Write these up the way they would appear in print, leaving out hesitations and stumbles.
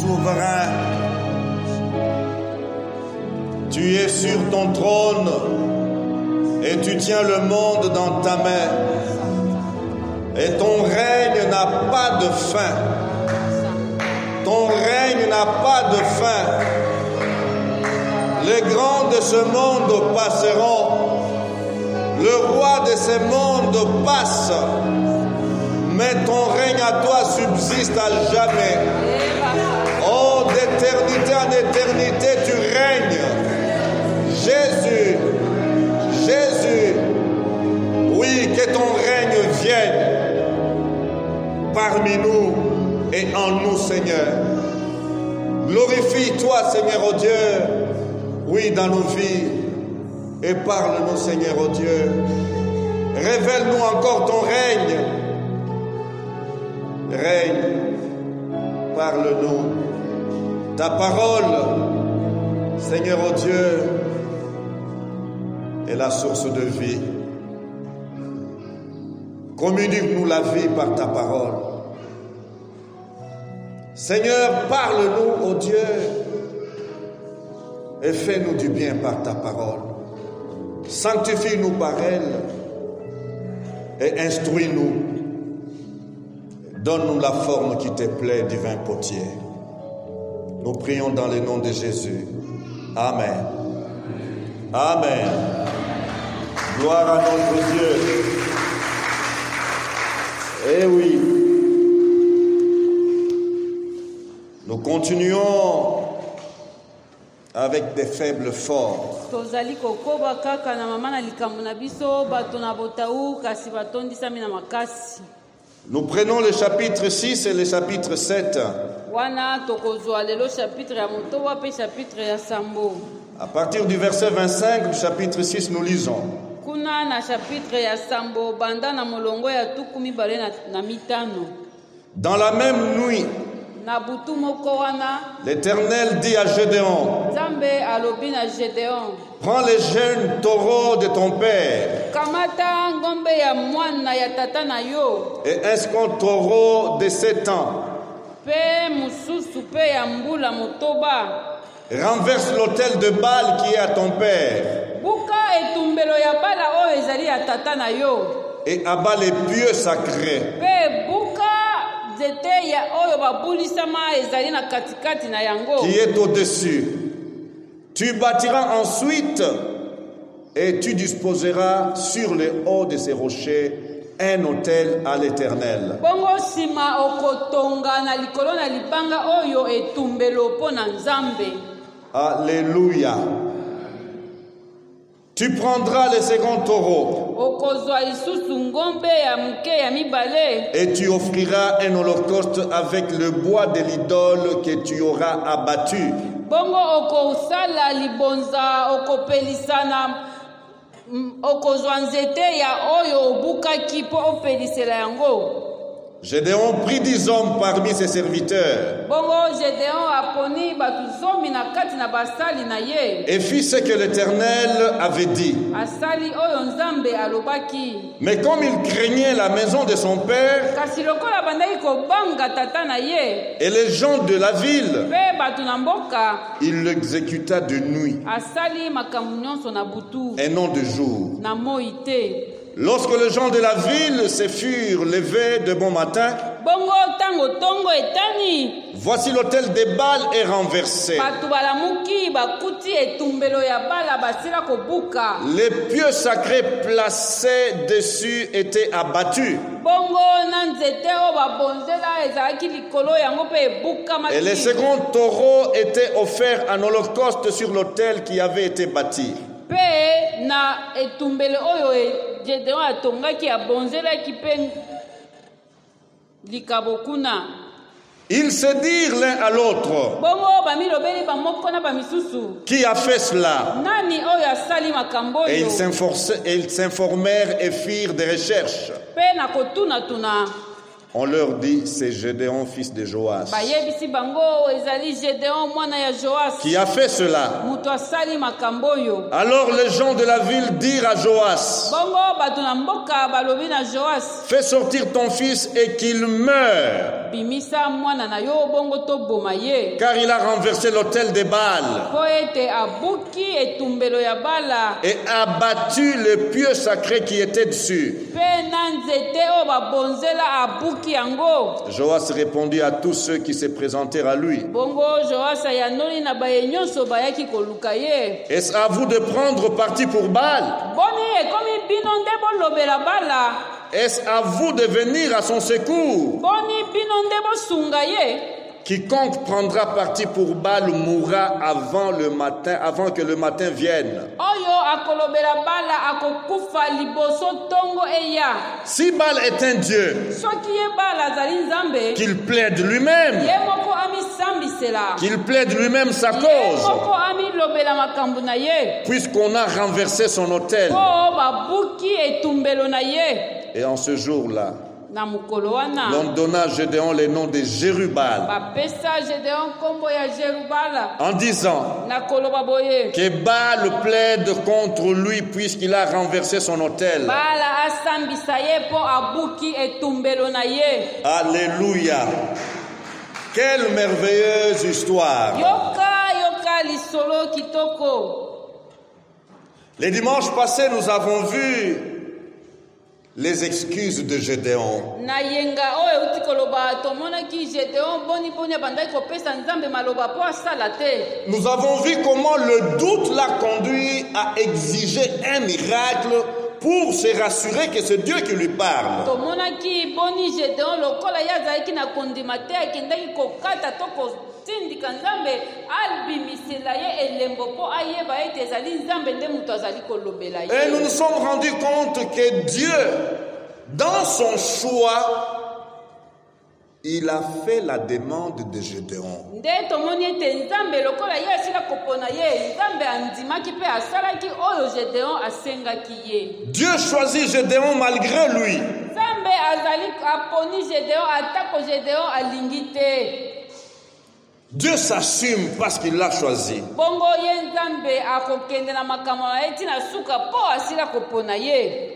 souverain. Tu es sur ton trône et tu tiens le monde dans ta main. Et ton règne n'a pas de fin. Ton règne n'a pas de fin. Les grands de ce monde passeront. Le roi de ce monde passe. Mais ton règne à toi subsiste à jamais. Oh, d'éternité en éternité, tu règnes. Jésus, Jésus, oui, que ton règne vienne parmi nous et en nous, Seigneur. Glorifie-toi, Seigneur, oh Dieu, oui, dans nos vies, et parle-nous, Seigneur, oh Dieu. Révèle-nous encore ton règne. Règne, parle-nous. Ta parole, Seigneur, oh Dieu, est la source de vie. Communique-nous la vie par ta parole. Seigneur, parle-nous, ô Dieu, et fais-nous du bien par ta parole. Sanctifie-nous par elle et instruis-nous. Donne-nous la forme qui te plaît, divin potier. Nous prions dans le nom de Jésus. Amen. Amen. Gloire à notre Dieu. Eh oui. Nous continuons avec des faibles forts. Nous prenons le chapitre 6 et le chapitre 7. À partir du verset 25 du chapitre 6, nous lisons. Dans la même nuit, l'Éternel dit à Gédéon, prends les jeunes taureaux de ton père et un taureau de 7 ans. Renverse l'autel de Baal qui est à ton père et abat les pieux sacrés. Qui est au-dessus. Tu bâtiras ensuite et tu disposeras sur le haut de ces rochers un autel à l'Éternel. Alléluia. Tu prendras le second taureau et tu offriras un holocauste avec le bois de l'idole que tu auras abattu. Gédéon prit 10 hommes parmi ses serviteurs et fit ce que l'Éternel avait dit. Mais comme il craignait la maison de son père et les gens de la ville, il l'exécuta de nuit et non de jour. Lorsque les gens de la ville se furent levés de bon matin, voici l'autel de Baal est renversé. Les pieux sacrés placés dessus étaient abattus. Et le second taureau était offert en holocauste sur l'autel qui avait été bâti. Ils se dirent l'un à l'autre, qui a fait cela? Et ils s'informèrent et firent des recherches. On leur dit, c'est Gédéon, fils de Joas, qui a fait cela. Alors les gens de la ville dirent à Joas, fais sortir ton fils et qu'il meure, Car il a renversé l'autel des Baal et abattu le pieu sacré qui était dessus. Joas répondit à tous ceux qui se présentèrent à lui. Est-ce à vous de prendre parti pour Baal? Est-ce à vous de venir à son secours? Quiconque prendra parti pour Baal mourra avant que le matin vienne. Si Baal est un dieu, qu'il plaide lui-même. Qu'il plaide lui-même sa cause. Puisqu'on a renversé son autel. Et en ce jour-là, l'on donna à Gédéon le nom de Jérubal, en disant que Baal plaide contre lui puisqu'il a renversé son autel. Alléluia. Quelle merveilleuse histoire. Les dimanches passés, nous avons vu les excuses de Gédéon. Nous avons vu comment le doute l'a conduit à exiger un miracle pour se rassurer que c'est Dieu qui lui parle. Et nous nous sommes rendus compte que Dieu, dans son choix, il a fait la demande de Gédéon. Dieu choisit Gédéon malgré lui. Dieu s'assume parce qu'il l'a choisi.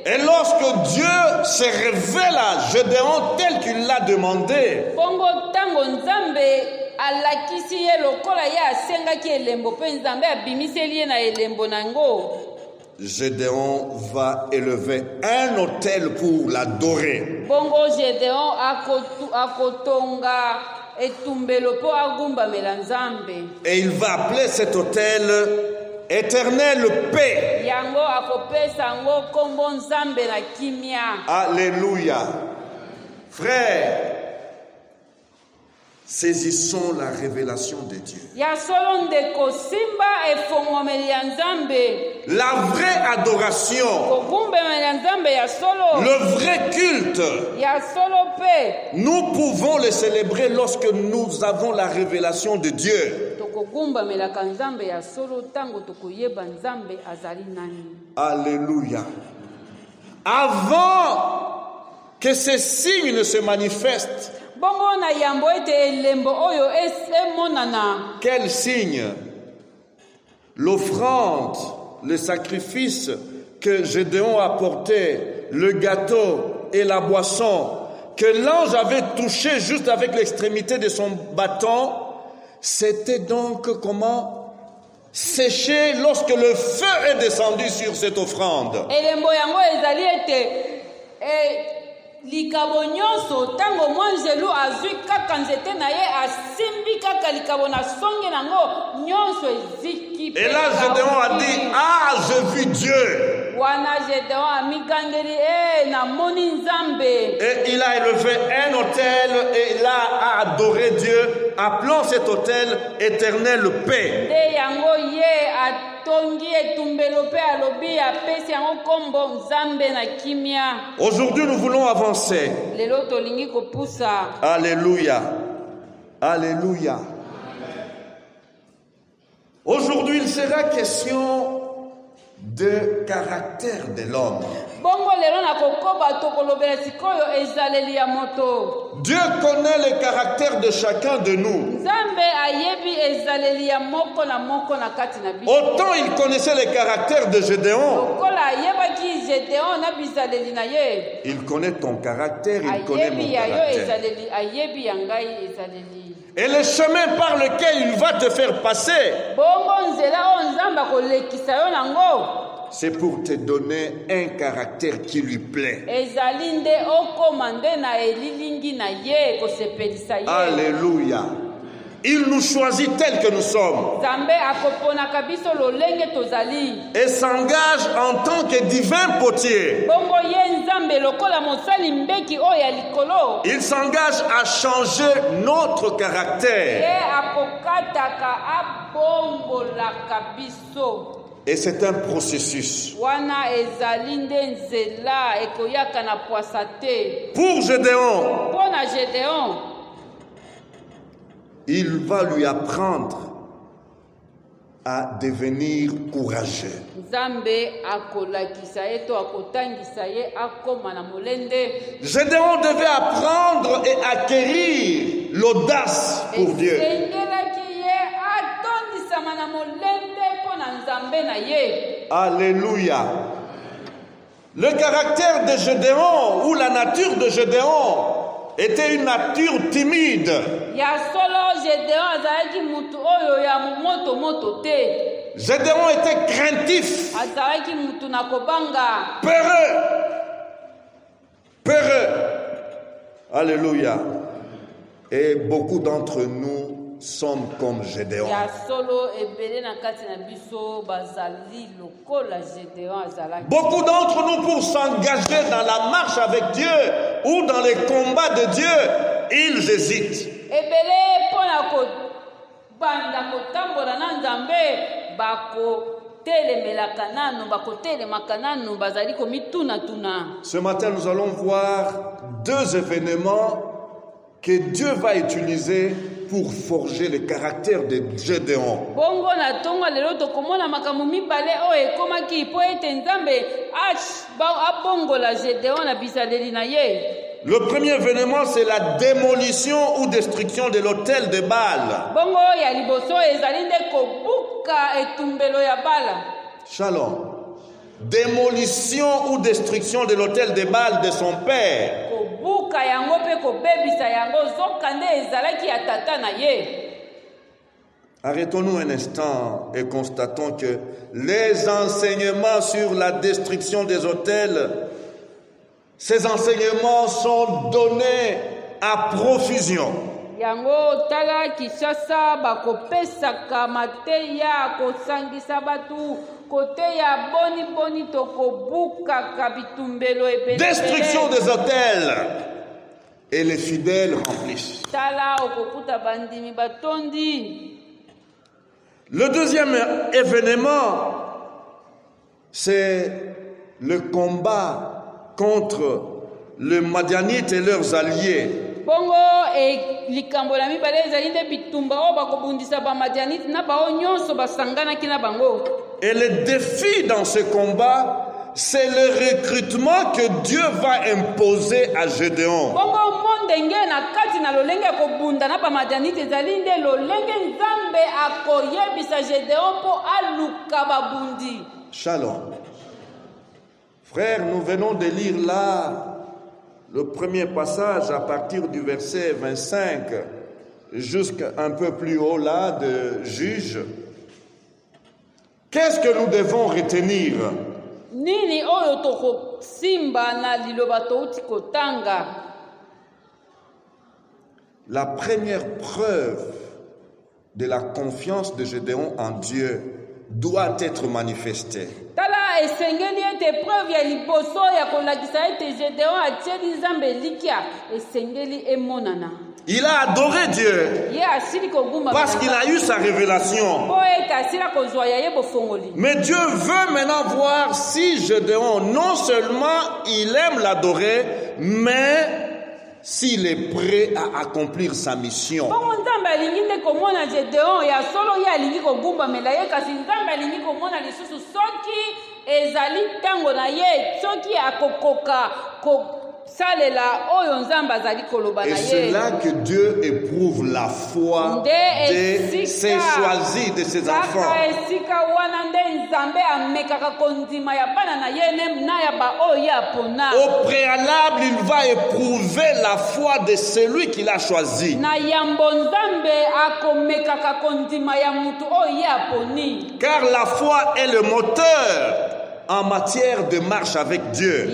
Et lorsque Dieu se révèle à Gédéon tel qu'il l'a demandé, Gédéon va élever un autel pour l'adorer. Et il va appeler cet autel Éternelle paix. Alléluia. Frère, saisissons la révélation de Dieu. La vraie adoration, le vrai culte, nous pouvons le célébrer lorsque nous avons la révélation de Dieu. Alléluia. Avant que ces signes ne se manifestent, quel signe? L'offrande, le sacrifice que Gédéon apportait, le gâteau et la boisson que l'ange avait touché juste avec l'extrémité de son bâton, c'était donc comment? Séché lorsque le feu est descendu sur cette offrande. Et là Gédéon a dit: ah, j'ai vu Dieu. Et il a élevé un autel et il a adoré Dieu, appelant cet autel Éternelle paix. Aujourd'hui, nous voulons avancer. Alléluia. Alléluia. Aujourd'hui, il sera question de caractère de l'homme. Dieu connaît le caractère de chacun de nous. Autant il connaissait les caractères de Gédéon, il connaît ton caractère, il connaît mon caractère. Et le chemin par lequel il va te faire passer, c'est pour te donner un caractère qui lui plaît. Alléluia. Il nous choisit tels que nous sommes et s'engage en tant que divin potier. Il s'engage à changer notre caractère. Et c'est un processus. Pour Gédéon, il va lui apprendre à devenir courageux. Gédéon devait apprendre et acquérir l'audace pour Dieu. Alléluia. Le caractère de Gédéon ou la nature de Gédéon était une nature timide. Gédéon était craintif, peureux. Alléluia. Et beaucoup d'entre nous sommes comme Gédéon. Beaucoup d'entre nous, pour s'engager dans la marche avec Dieu ou dans les combats de Dieu, ils hésitent. Ce matin, nous allons voir deux événements que Dieu va utiliser pour forger le caractère de Gédéon. Le premier événement, c'est la démolition ou destruction de l'autel de Baal. Shalom. Démolition ou destruction de l'autel de Baal de son père. Arrêtons-nous un instant et constatons que les enseignements sur la destruction des autels, ces enseignements sont donnés à profusion. Destruction des autels. Et les fidèles remplissent. Le deuxième événement, c'est le combat contre les Madianites et leurs alliés. Et le défi dans ce combat, c'est le recrutement que Dieu va imposer à Gédéon. Shalom. Frères, nous venons de lire là le premier passage à partir du verset 25 jusqu'à un peu plus haut là de Juge. Qu'est-ce que nous devons retenir? La première preuve de la confiance de Gédéon en Dieu doit être manifestée. Il a adoré Dieu parce qu'il a eu sa révélation. Mais Dieu veut maintenant voir si Gédéon, non seulement il aime l'adorer, mais s'il est prêt à accomplir sa mission. Et c'est là que Dieu éprouve la foi de s'est choisi de ses enfants. Au préalable, il va éprouver la foi de celui qu'il a choisi. Car la foi est le moteur en matière de marche avec Dieu.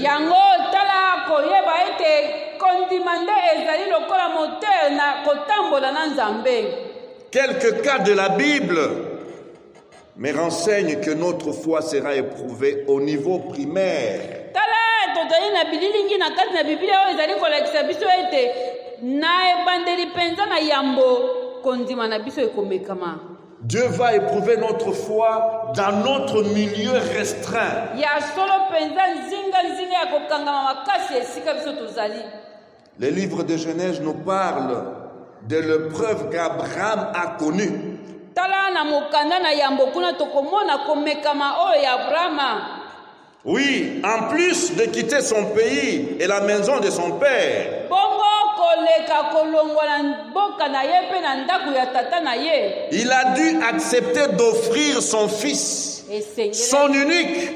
Quelques cas de la Bible me renseignent que notre foi sera éprouvée au niveau primaire. Dieu va éprouver notre foi dans notre milieu restreint. Le livre de Genèse nous parle de l'épreuve qu'Abraham a connue. Oui, en plus de quitter son pays et la maison de son père, il a dû accepter d'offrir son fils, son unique.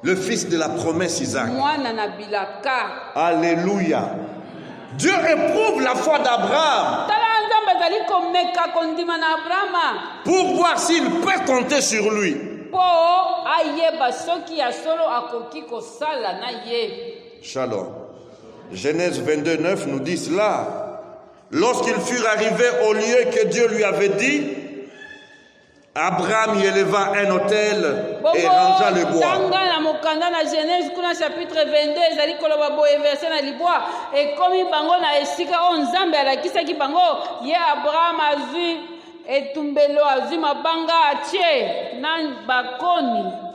Le fils de la promesse Isaac. Alléluia. Dieu éprouve la foi d'Abraham pour voir s'il peut compter sur lui. Shalom. Genèse 22:9 nous dit cela. Lorsqu'ils furent arrivés au lieu que Dieu lui avait dit, Abraham y éleva un autel et rangea le bois.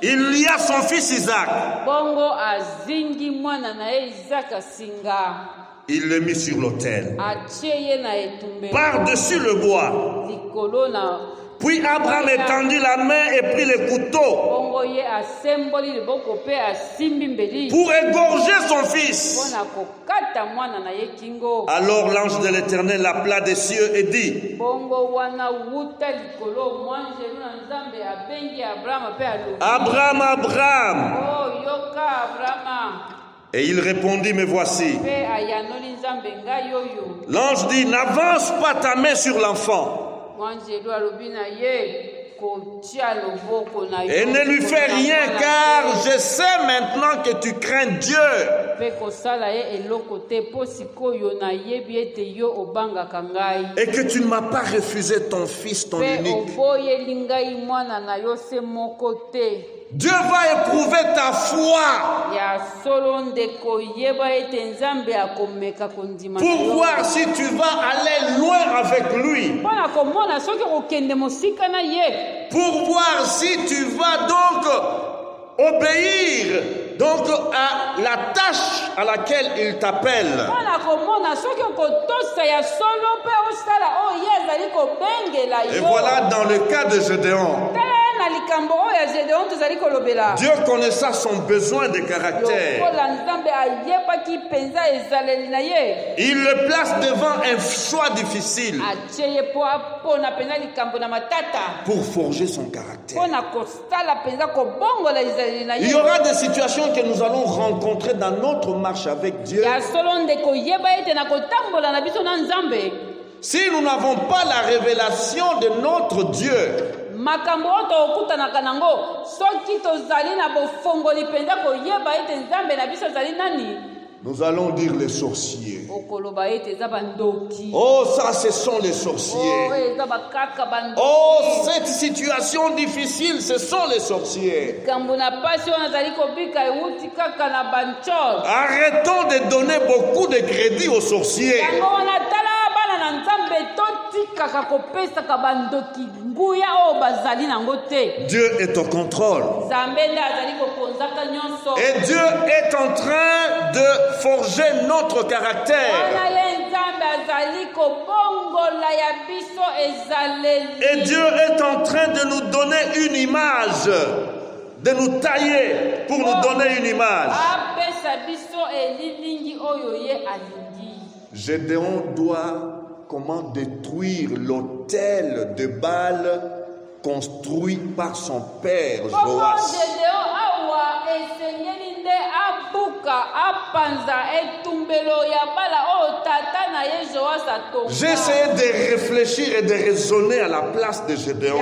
Il lia son fils Isaac. Il le mit sur l'autel, par-dessus le bois. Puis Abraham étendit la main et prit le couteau pour égorger son fils. Alors l'ange de l'Éternel l'appela des cieux et dit, Abraham, Abraham. Et il répondit, me voici. L'ange dit, n'avance pas ta main sur l'enfant et ne lui fais rien, car je sais maintenant que tu crains Dieu et que tu ne m'as pas refusé ton fils, ton unique. Dieu va éprouver ta foi pour voir si tu vas aller loin avec lui, pour voir si tu vas donc obéir donc à la tâche à laquelle il t'appelle. Et voilà dans le cas de Gédéon. Dieu connaissait son besoin de caractère. Il le place devant un choix difficile pour forger son caractère. Il y aura des situations que nous allons rencontrer dans notre marche avec Dieu. Si nous n'avons pas la révélation de notre Dieu, nous allons dire les sorciers. Oh, ça, ce sont les sorciers. Oh, cette situation difficile, ce sont les sorciers. Arrêtons de donner beaucoup de crédit aux sorciers. Dieu est au contrôle. Et Dieu est en train de forger notre caractère. Et Dieu est en train de nous donner une image, de nous tailler pour nous donner une image. Gédéon doit comment détruire l'autel de Baal construit par son père Joas. J'ai essayé de réfléchir et de raisonner à la place de Gédéon.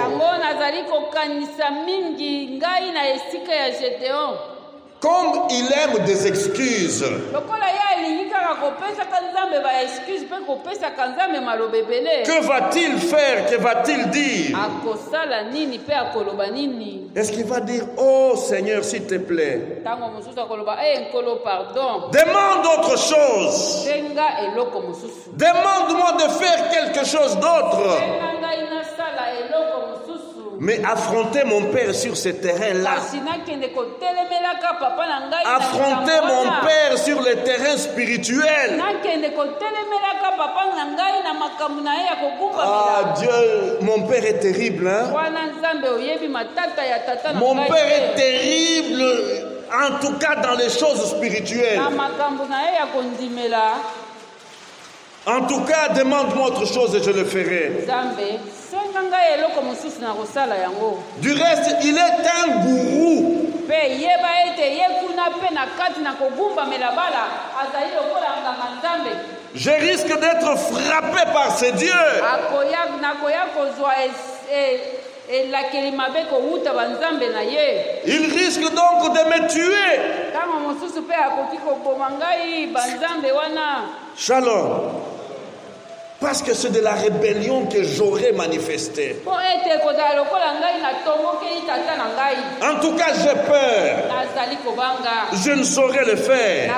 Comme il aime des excuses, que va-t-il faire? Que va-t-il dire? Est-ce qu'il va dire, oh Seigneur, s'il te plaît, demande autre chose, demande-moi de faire quelque chose d'autre? Mais affronter mon père sur ce terrain-là, affronter mon père sur le terrain spirituel. Ah Dieu, mon père est terrible, hein? Mon père est terrible, en tout cas dans les choses spirituelles. En tout cas, demande-moi autre chose et je le ferai. Du reste, il est un gourou. Je risque d'être frappé par ces dieux. Il risque donc de me tuer. Shalom. Parce que c'est de la rébellion que j'aurais manifestée. En tout cas, j'ai peur. Je ne saurais le faire.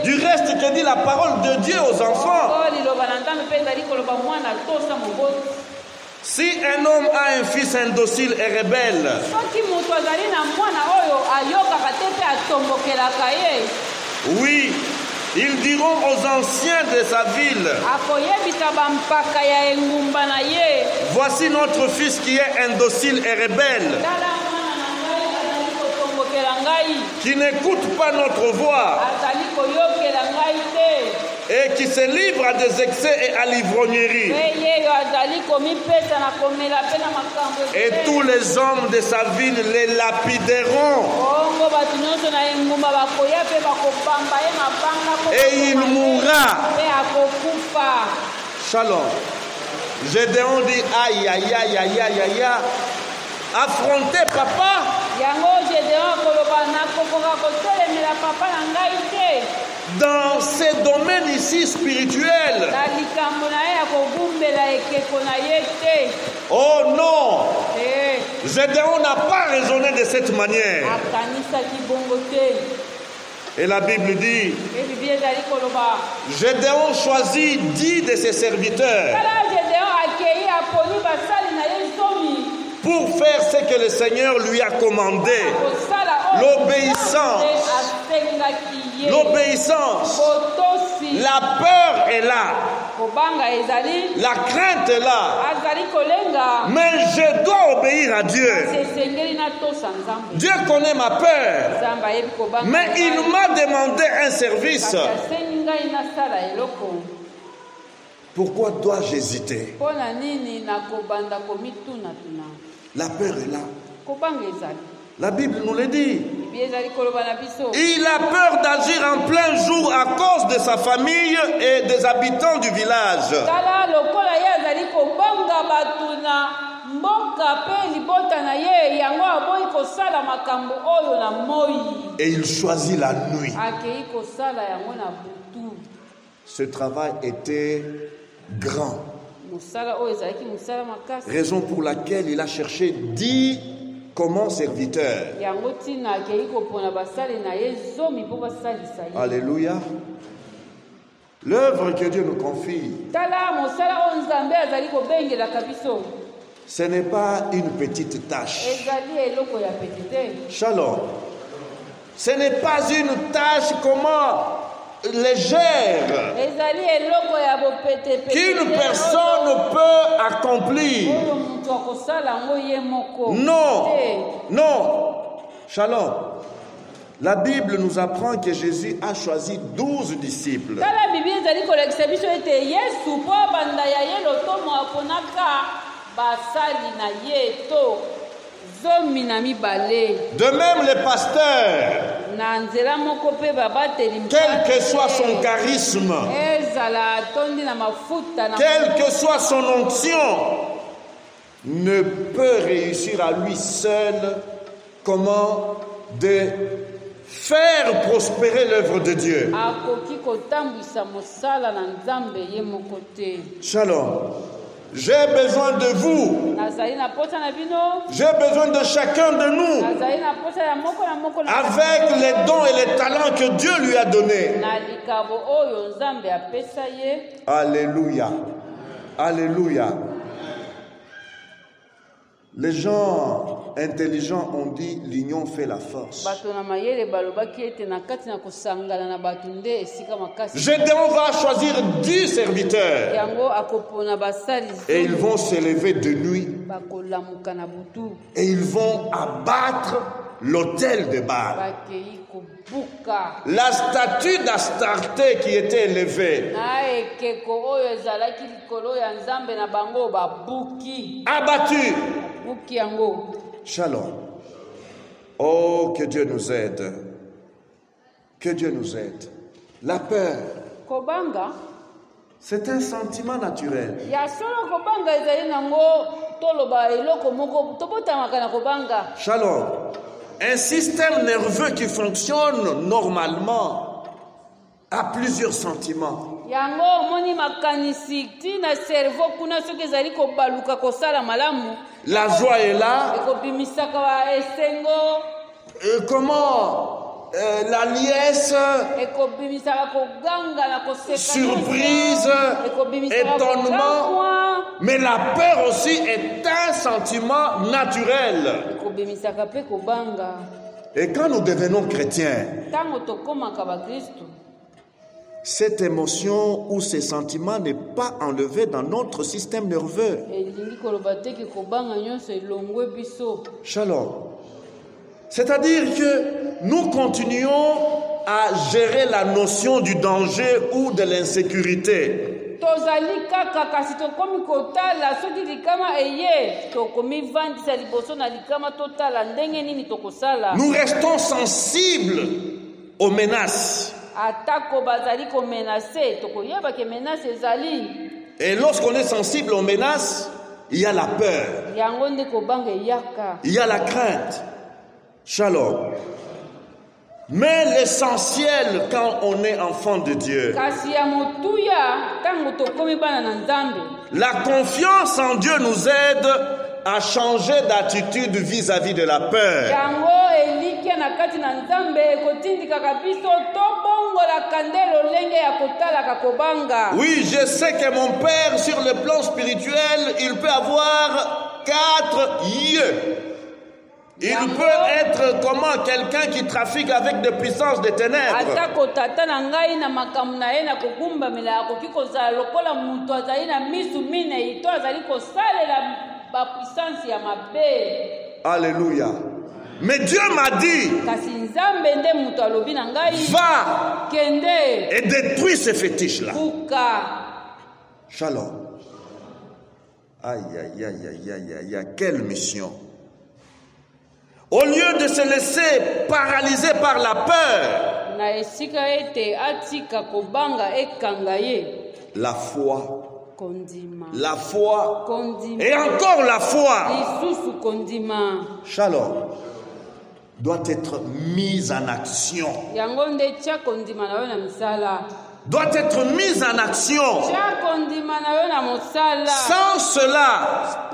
Du reste, que dit la parole de Dieu aux enfants? Si un homme a un fils indocile et rebelle, oui, ils diront aux anciens de sa ville, voici notre fils qui est indocile et rebelle, qui n'écoute pas notre voix et qui se livre à des excès et à l'ivrognerie. Et tous les hommes de sa ville les lapideront. Et il mourra. Shalom. Gédéon dit aïe aïe aïe aïe aïe aïe. Affronter papa. Dans ces domaines ici spirituels. Oh non! Gédéon n'a pas raisonné de cette manière. Et la Bible dit, Gédéon choisit 10 de ses serviteurs pour faire ce que le Seigneur lui a commandé. L'obéissance. L'obéissance. La peur est là. La crainte est là. Mais je dois obéir à Dieu. Dieu connaît ma peur. Mais il m'a demandé un service. Pourquoi dois-je hésiter? La peur est là. La Bible nous le dit. Il a peur d'agir en plein jour à cause de sa famille et des habitants du village. Et il choisit la nuit. Ce travail était grand. Raison pour laquelle il a cherché 10 comment serviteurs. Alléluia. L'œuvre que Dieu nous confie, ce n'est pas une petite tâche. Shalom. Ce n'est pas une tâche comment légère qu'une personne peut accomplir. Non, non, Shalom. La Bible nous apprend que Jésus a choisi 12 disciples. De même les pasteurs, quel que soit son charisme, quelle que soit son onction, ne peut réussir à lui seul comment de faire prospérer l'œuvre de Dieu. Shalom. J'ai besoin de vous. J'ai besoin de chacun de nous. Avec les dons et les talents que Dieu lui a donnés. Alléluia. Alléluia. Les gens intelligents ont dit l'union fait la force. Gédéon va choisir 10 serviteurs et ils vont s'élever de nuit et ils vont abattre l'autel de Baal. La statue d'Astarté qui était élevée, abattue. Shalom. Oh, que Dieu nous aide. Que Dieu nous aide. La peur, c'est un sentiment naturel. Shalom. Un système nerveux qui fonctionne normalement a plusieurs sentiments. La joie est là. Comment la liesse, surprise, étonnement. Mais la peur aussi est un sentiment naturel. Et quand nous devenons chrétiens, cette émotion ou ces sentiments n'est pas enlevé dans notre système nerveux. Shalom. C'est-à-dire que nous continuons à gérer la notion du danger ou de l'insécurité. Nous restons sensibles aux menaces. Et lorsqu'on est sensible aux menaces, il y a la peur, il y a la crainte. Shalom. Mais l'essentiel quand on est enfant de Dieu, la confiance en Dieu nous aide à changer d'attitude vis-à-vis de la peur. Oui, je sais que mon père, sur le plan spirituel, il peut avoir 4 yeux. Il peut être comment quelqu'un qui trafique avec des puissances de ténèbres. Alléluia. Mais Dieu m'a dit, va et détruis ces fétiches-là. Shalom. Aïe, aïe, aïe, aïe, aïe, aïe, quelle mission. Au lieu de se laisser paralyser par la peur, la foi, la foi, et encore la foi, Shalom, doit être mise en action. Doit être mise en action. Sans cela,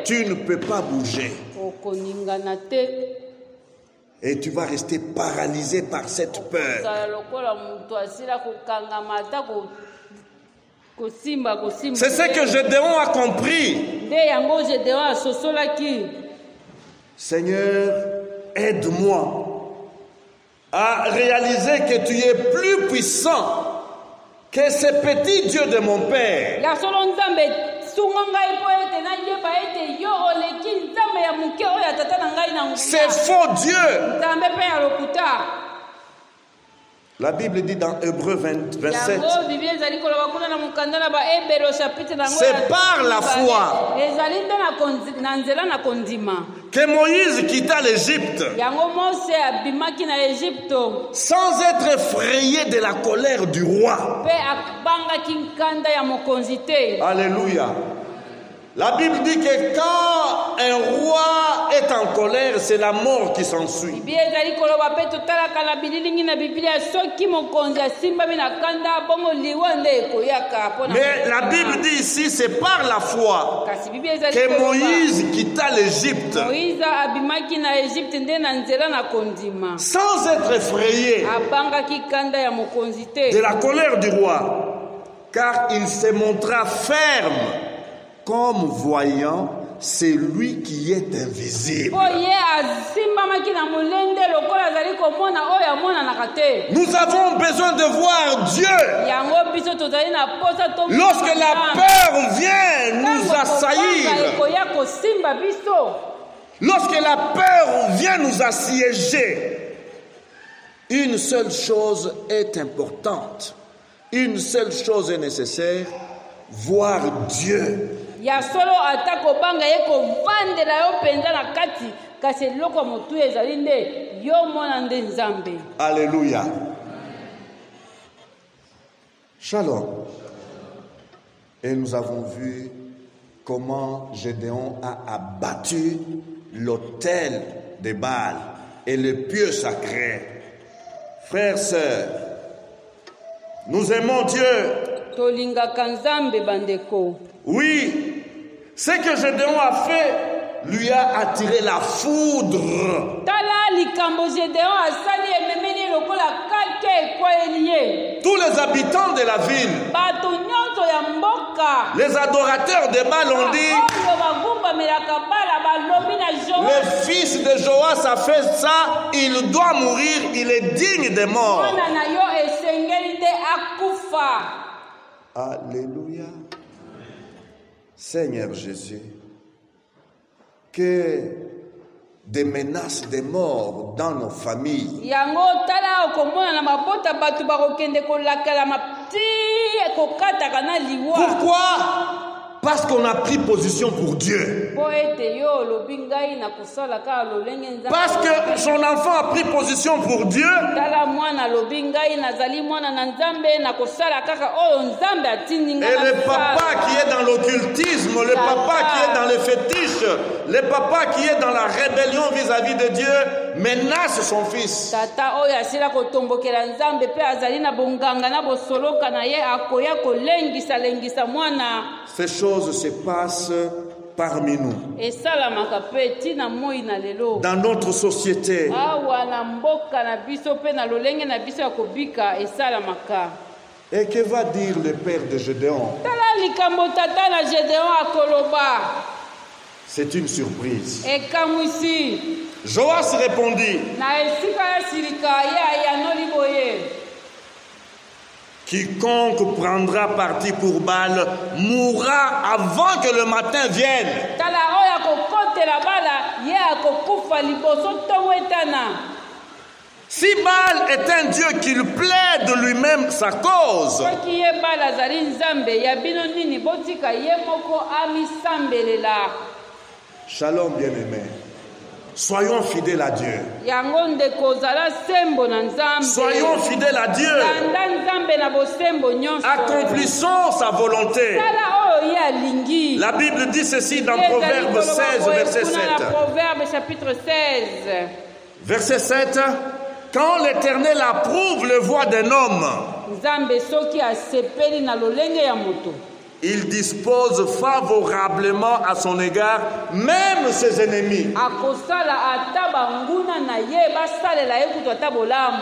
tu ne peux pas bouger. Et tu vas rester paralysé par cette peur. C'est ce que Gédéon a compris. Seigneur, aide-moi à réaliser que tu es plus puissant que ces petits dieux de mon père. C'est faux Dieu. La Bible dit dans Hébreux 27, c'est par la foi que Moïse quitta l'Égypte sans être effrayé de la colère du roi. Alléluia. La Bible dit que quand un roi est en colère, c'est la mort qui s'ensuit. Mais la Bible dit ici, c'est par la foi que Moïse quitta l'Égypte sans être effrayé de la colère du roi, car il se montra ferme comme voyant celui qui est invisible. Nous avons besoin de voir Dieu. Lorsque la peur vient nous assaillir, lorsque la peur vient nous assiéger, une seule chose est importante, une seule chose est nécessaire, voir Dieu. Alléluia. Shalom. Et nous avons vu comment Gédéon a abattu l'autel de Baal et le pieu sacré. Frères, sœurs, nous aimons Dieu. Oui, ce que Gédéon a fait lui a attiré la foudre. Tous les habitants de la ville, les adorateurs de Baal ont dit, le fils de Joas a fait ça, il doit mourir, il est digne de mort. Alléluia. Seigneur Jésus, que des menaces de mort dans nos familles. Pourquoi? Parce qu'on a pris position pour Dieu. Parce que son enfant a pris position pour Dieu. Et le papa qui est dans l'occultisme, le papa qui est dans les fétiches, le papa qui est dans la rébellion vis-à-vis de Dieu, menace son fils. Ces choses se passent parmi nous. Dans notre société. Et que va dire le père de Gédéon? C'est une surprise. Joas répondit, quiconque prendra parti pour Baal mourra avant que le matin vienne. Si Baal est un Dieu qu'il plaide lui-même sa cause, shalom bien-aimé. Soyons fidèles à Dieu. Soyons fidèles à Dieu. Accomplissons sa volonté. La Bible dit ceci dans Proverbe 16, verset 7. Proverbe chapitre 16. Verset 7. Quand l'Éternel approuve le voie d'un homme, il dispose favorablement à son égard même ses ennemis.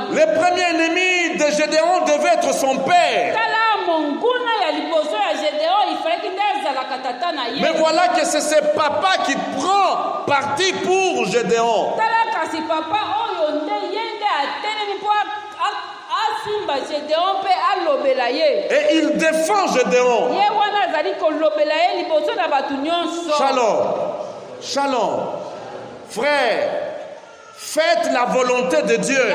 Le premier ennemi de Gédéon devait être son père. Mais voilà que c'est ce papa qui prend parti pour Gédéon. asimba Gédéon pe alobela ye. Et il défend Gédéon. Ye wana azali kolobela ye liboso na bato nyonso. Shalom. Shalom. Frère, faites la volonté de Dieu.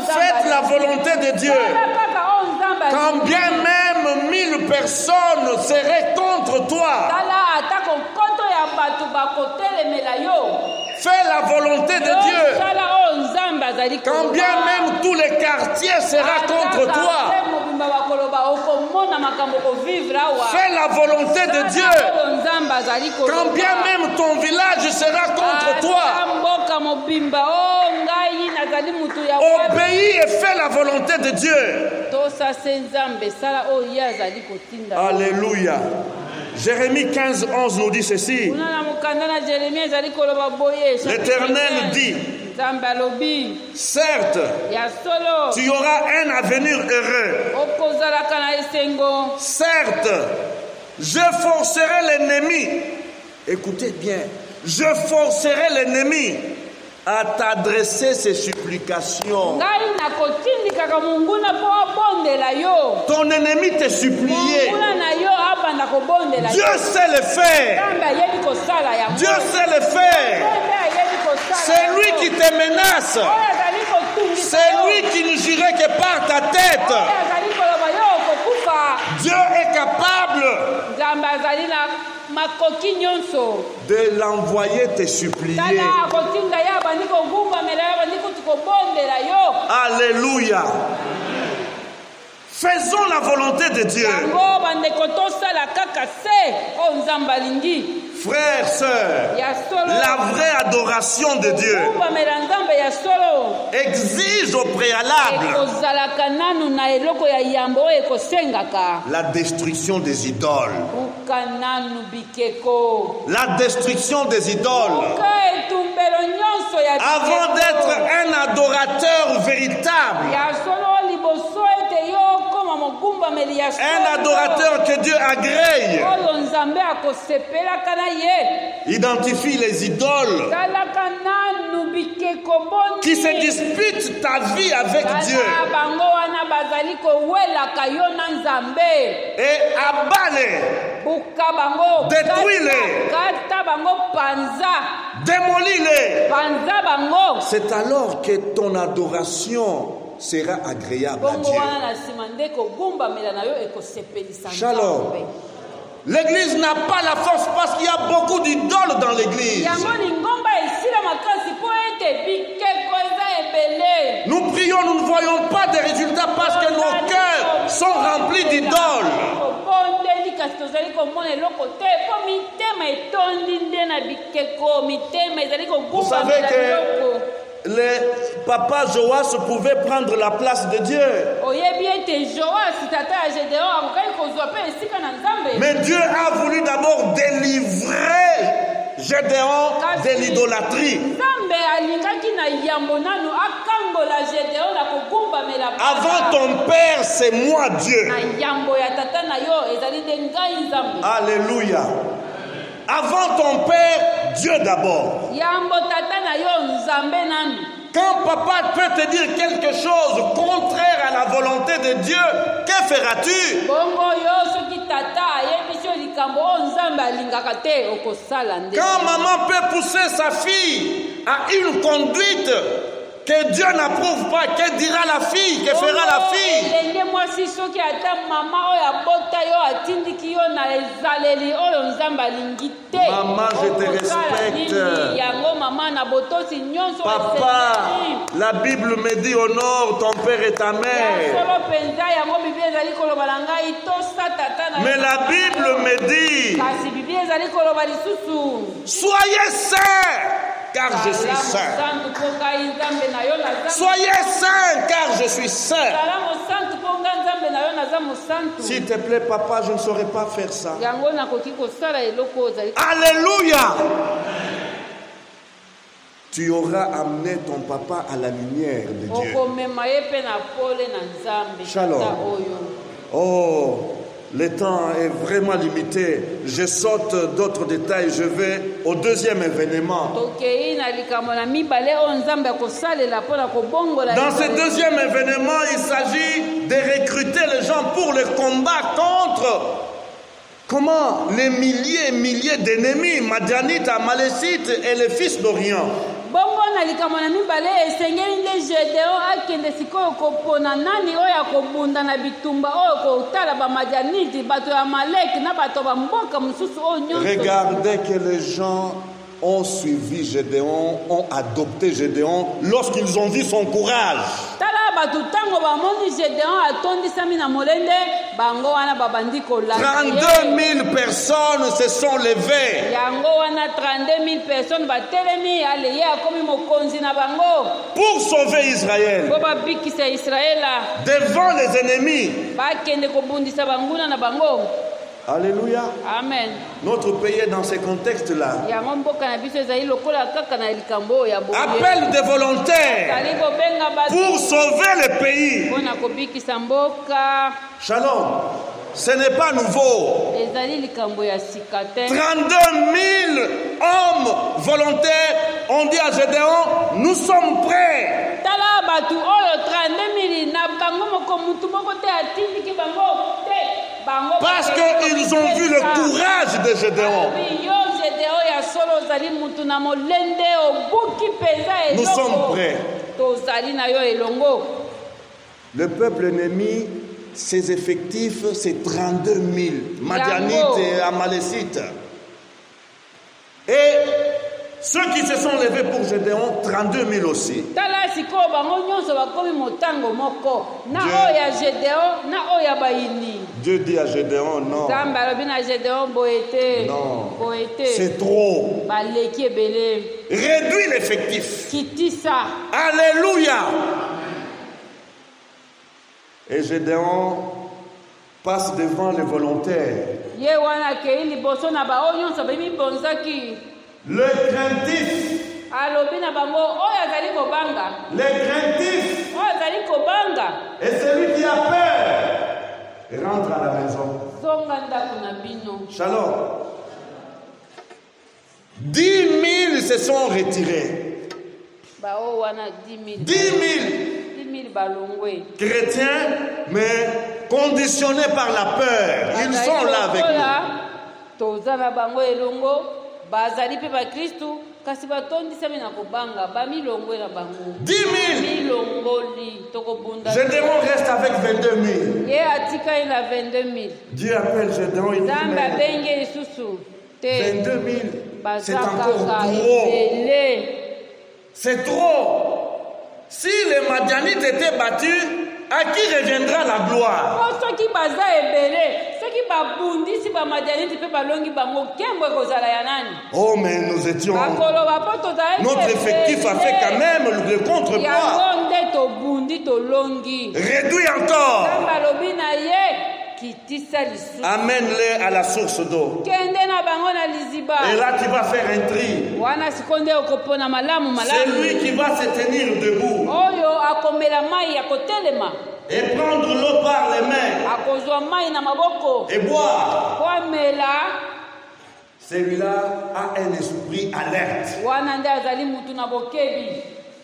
Faites la volonté de Dieu. Quand bien même 1000 personnes seraient contre toi, fais la volonté de Dieu. Quand bien même tous les quartiers seront contre toi, fais la volonté de Dieu. Quand bien même ton village sera contre toi, obéis et fais la volonté de Dieu. Alléluia. Jérémie 15, 11 nous dit ceci. L'Éternel dit: certes, tu auras un avenir heureux. Certes, je forcerai l'ennemi. Écoutez bien. Je forcerai l'ennemi à t'adresser ses supplications. Ton ennemi te suppliait. Dieu sait le faire. Dieu sait le faire. C'est lui qui te menace. C'est lui qui ne jurait que par ta tête. Dieu est capable de l'envoyer te supplier. Alléluia. Faisons la volonté de Dieu. Frères, sœurs, la vraie adoration de Dieu exige au préalable la destruction des idoles. La destruction des idoles. Avant d'être un adorateur véritable, un adorateur que Dieu agrée, identifie les idoles qui se disputent ta vie avec Dieu et abat-les, détruis-les, démolis-les. C'est alors que ton adoration sera agréable à Dieu. Shalom. L'église n'a pas la force parce qu'il y a beaucoup d'idoles dans l'église. Nous prions, nous ne voyons pas de résultats parce que nos cœurs sont remplis d'idoles. Vous savez que le papa Joas pouvait prendre la place de Dieu. Mais Dieu a voulu d'abord délivrer Gédéon de l'idolâtrie. Avant ton père, c'est moi Dieu. Alléluia. Avant ton père, Dieu d'abord. Quand papa peut te dire quelque chose contraire à la volonté de Dieu, que feras-tu? Quand maman peut pousser sa fille à une conduite que Dieu n'approuve pas, que dira la fille, que fera la fille? Maman, je te respecte. Papa, la Bible me dit honore ton père et ta mère. Mais la Bible me dit soyez saints, car je suis saint. Soyez saints, car je suis saint. S'il te plaît, papa, je ne saurais pas faire ça. Alléluia. Tu auras amené ton papa à la lumière de Dieu. Shalom. Oh, Le temps est vraiment limité. Je saute d'autres détails. Je vais au deuxième événement. Dans ce deuxième événement, il s'agit de recruter les gens pour le combat contre les milliers et milliers d'ennemis, Madianites, Amalécites et les fils d'Orient. Bongo na likamo na mibale esengeli nde Gédéon akende sikoyo kopona nani oyo akobunda na bitumba oyo kotala bamadianiti bato ya Amaleki na bato bamboka mosusu oyo nyonso. Regardez que les gens ont suivi Gédéon, ont adopté Gédéon lorsqu'ils ont vu son courage. Tala bato tango bamoni Gédéon atondisami na molende bango wana babandi kolanda. 32 000 personnes se sont levées. Yango wana 32 000 personnes batelemi aleye akomi mokonzi na bango. Pour sauver Israël. Bo babikisa Israela. Devant les ennemis. Bakende kobundisa banguna na bango. Alléluia. Amen. Notre pays est dans ces contextes-là. Appel des volontaires pour sauver le pays. Shalom. Ce n'est pas nouveau. 32 000 hommes volontaires ont dit à Gédéon, nous sommes prêts. Parce qu'ils ont vu le courage de Gédéon. Nous sommes prêts. Le peuple ennemi, ses effectifs, c'est 32 000 Madianites et Amalécites. Et ceux qui se sont levés pour Gédéon, 32 000 aussi. Dieu dit à Gédéon, non. Non. C'est trop. Réduis l'effectif. Alléluia. Et Gédéon passe devant les volontaires. Le craintif. Le craintif. Et celui qui a peur rentre à la maison. Shalom. 10 000 se sont retirés. 10 000 chrétiens, mais conditionnés par la peur. Ils sont là avec nous. 10 000. Gédéon reste avec 22 000. Dieu appelle Gédéon, il dit, 22 000, c'est encore trop. C'est trop. Si les Madianites étaient battus, à qui reviendra la gloire? Oh, mais nous étions... Notre effectif a fait quand même le contrepoids. Réduis encore. Amène-les à la source d'eau. Et là, tu vas faire un tri. C'est lui qui va se tenir debout. Et prendre l'eau par les mains. Et boire. Celui-là a un esprit alerte.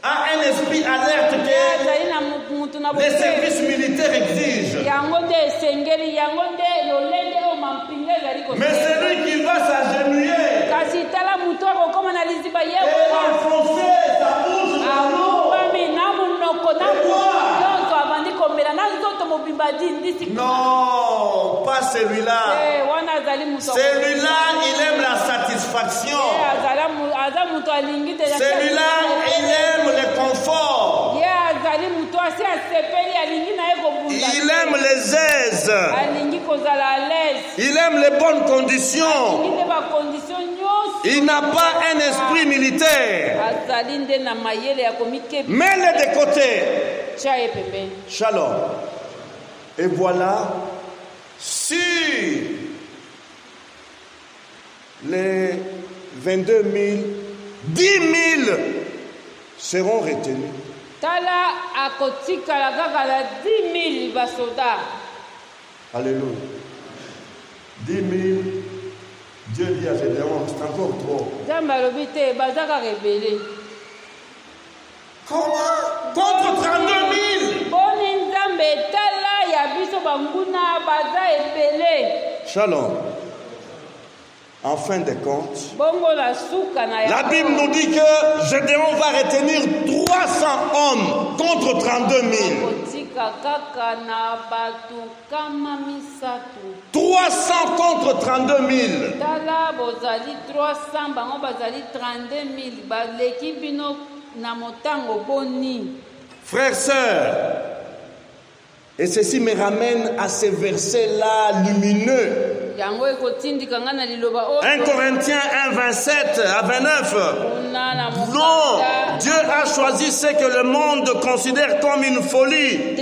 A un esprit alerte que les services militaires exigent. Mais celui qui va s'agenouiller et enfoncer sa bouche dans l'eau non, pas celui-là. Celui-là, il aime la satisfaction. Celui-là, il aime le confort. Il aime les aises. Il aime les bonnes conditions. Il n'a pas un esprit militaire. Mets-les de côté. Shalom. Et voilà, sur les 22 000, 10 000 seront retenus. Alléluia. 10 000, Dieu dit à Gédéon, c'est encore trop. Comment? Contre 32 000. Shalom. En fin de compte, la Bible nous dit que Gédéon va retenir 300 hommes contre 32 000. 300 contre 32 000. Frères, sœurs, et ceci me ramène à ces versets-là lumineux. 1 Corinthiens 1, 27 à 29. Non, Dieu a choisi ce que le monde considère comme une folie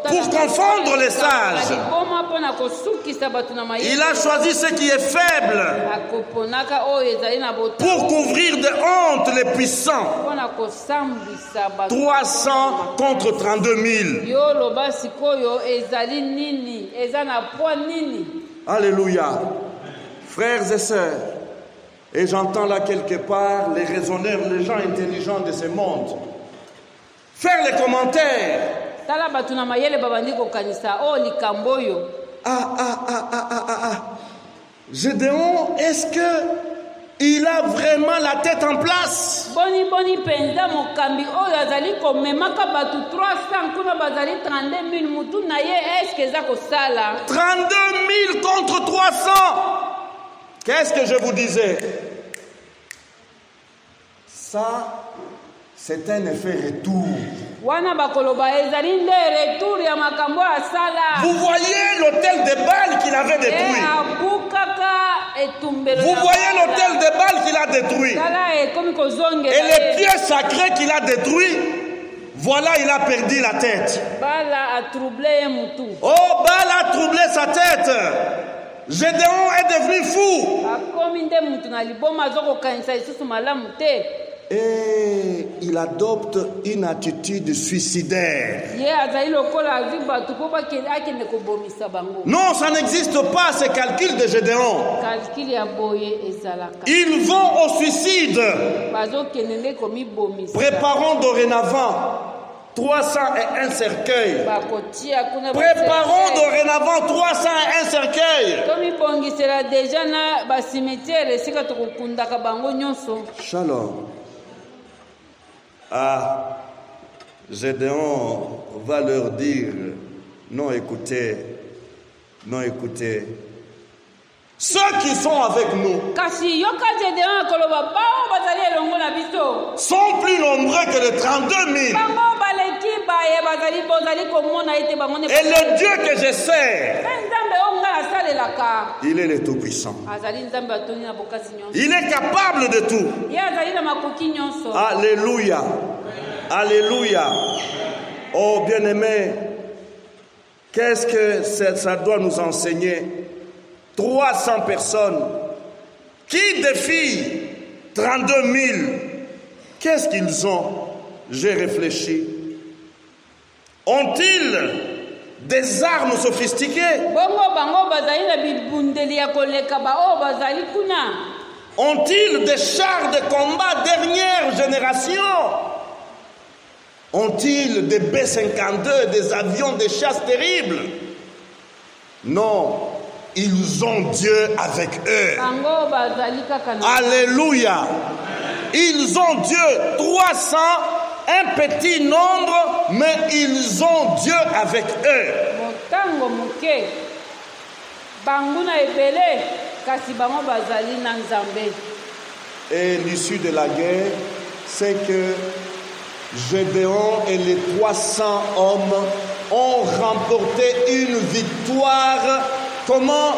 pour confondre les sages. Il a choisi ce qui est faible pour couvrir de honte les puissants. 300 contre 32 000. Alléluia. Frères et sœurs, et j'entends là quelque part les raisonneurs, les gens intelligents de ce monde faire les commentaires. Gédéon, est-ce que il a vraiment la tête en place? 32 000 contre 300. Qu'est-ce que je vous disais? Ça, c'est un effet retour. Vous voyez l'hôtel de Baal qu'il avait détruit. Vous voyez l'hôtel de Baal qu'il a détruit. Et les pieux sacrés qu'il a détruits. Voilà, il a perdu la tête. Oh, Baal a troublé sa tête. Gédéon est devenu fou. Et il adopte une attitude suicidaire. Non, ça n'existe pas, ce calcul de Gédéon. Ils vont au suicide. Préparons dorénavant 301 cercueils. Préparons dorénavant 301 cercueils. Shalom. Ah, Gédéon va leur dire, non écoutez, ceux qui sont avec nous sont plus nombreux que les 32 000. Et le Dieu que je sers, il est le Tout-Puissant. Il est capable de tout. Alléluia. Alléluia. Oh bien-aimé, qu'est-ce que ça doit nous enseigner? 300 personnes qui défient 32 000. Qu'est-ce qu'ils ont? J'ai réfléchi. Ont-ils des armes sophistiquées? Ont-ils des chars de combat dernière génération? Ont-ils des B-52, des avions de chasse terribles? Non. Ils ont Dieu avec eux. Alléluia. Ils ont Dieu. 300, un petit nombre, mais ils ont Dieu avec eux. Et l'issue de la guerre, c'est que Gédéon et les 300 hommes ont remporté une victoire. Comment?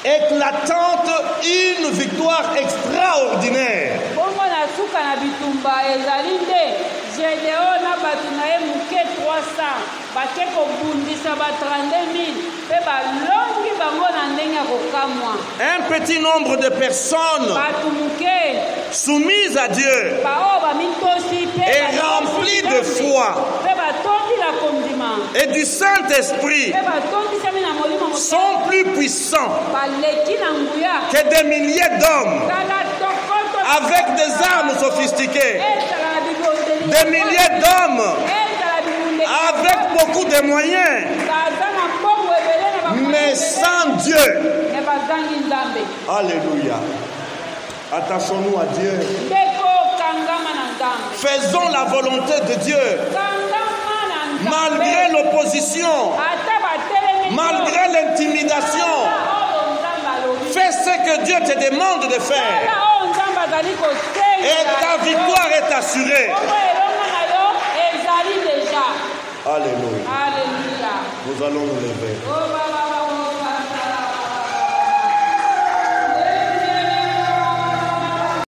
Éclatante, une victoire extraordinaire. Un petit nombre de personnes soumises à Dieu et remplies de de foi et du Saint-Esprit sont plus puissants que des milliers d'hommes avec des armes sophistiquées, des milliers d'hommes avec beaucoup de moyens, mais sans Dieu. Alléluia. Attachons-nous à Dieu. Faisons la volonté de Dieu. Malgré l'opposition, malgré l'intimidation, fais ce que Dieu te demande de faire. Et ta victoire est assurée. Alléluia. Nous allons nous lever.